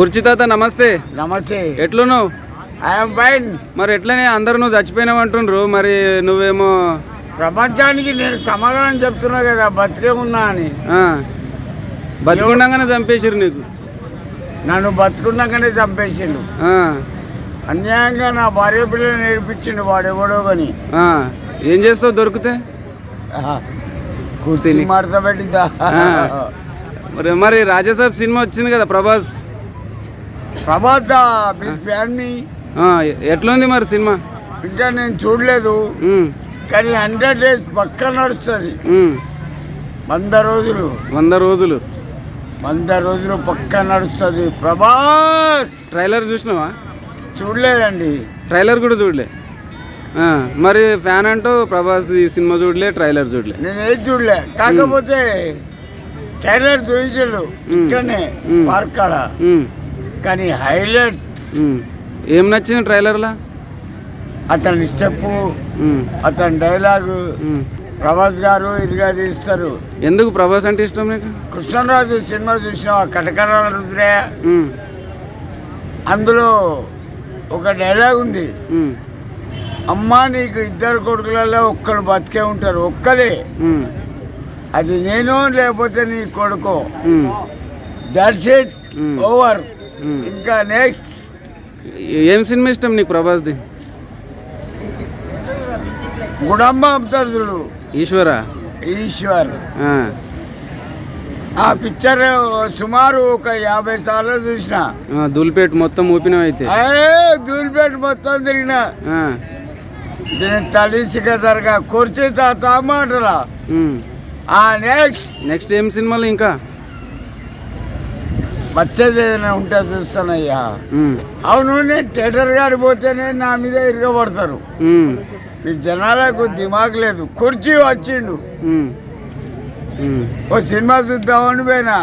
కుర్చీ తాత నమస్తే. నమస్తే. ఎట్లున్నావు? I'm fine. మరి ఎట్లనే అందరు నువ్వు చచ్చిపోయినావు అంటుండ్రు, మరి నువ్వేమో ప్రపంచానికి నేను సమాధానం చెప్తున్నా కదా, బతికే ఉన్నా అని. బతికుండగానే చంపేసిరు నీకు. నన్ను బతుకున్నాకనే చంపేసిండు. అన్యాయంగా నా భార్య పిల్లలు నేర్పించిండు వాడు ఎవడో కానీ. ఏం చేస్తావు దొరికితే? కూర్చొని మడత పెట్టిద్దా. మరి రాజాసాబ్ సినిమా వచ్చింది కదా, ప్రభాస్ ఫ్యాన్ని. ఎట్లుంది మరి సినిమా? ఇంకా నేను చూడలేదు, కానీ 100 days పక్క నడుస్తుంది. 100 రోజులు 100 రోజులు పక్క నడుస్తుంది. ప్రభాస్ ట్రైలర్ చూసినావా? చూడలేదండి. ట్రైలర్ కూడా చూడలే. మరి ఫ్యాన్ అంటూ ప్రభాస్ సినిమా చూడలే, ట్రైలర్ చూడలే. నేను ఏది చూడలే, కాకపోతే ట్రైలర్ చూపించాడు ఇక్కడనే పార్క్ కాడ. కానీ హైలైట్ ఏం నచ్చింది ట్రైలర్లా? అతని స్టెప్, అతని డైలాగు. ప్రభాస్ గారు ఇదిగా తీస్తారు. ఎందుకు ప్రభాస్ అంటే ఇష్టం నీకు? కృష్ణరాజు సినిమా చూసినావా, కటకర రుద్రయ్య? అందులో ఒక డైలాగ్ ఉంది, అమ్మా నీకు 2 కొడుకులలో ఒక్కడు బతికే ఉంటారు, ఒక్కడే, అది నేను లేకపోతే నీ కొడుకు. That's it, over. ఇంకా నెక్స్ట్ ఏం సినిమా ఇష్టం నీకు ప్రభాస్ది? గుడంబ అబ్దుడు, ఈశ్వర్. ఆ పిక్చర్ సుమారు ఒక 50 సార్లు చూసిన. ధూల్పేట మొత్తం ఊపినావు అయితే? ధూల్పేట మొత్తం తిరిగిన. దీని తలిసిక దర్గా కుర్చీ తాత మాటలా. నెక్స్ట్ ఏం సినిమాలు ఇంకా వచ్చేది ఏదైనా ఉంటే చూస్తానయ్యా. అవును, నేను థియేటర్ గాడి పోతేనే నా మీద ఇరగబడతారు. మీ జనాలకు దిమాగ్ లేదు. కుర్చీ వచ్చిండు, ఓ సినిమా చూద్దామని పోయినా.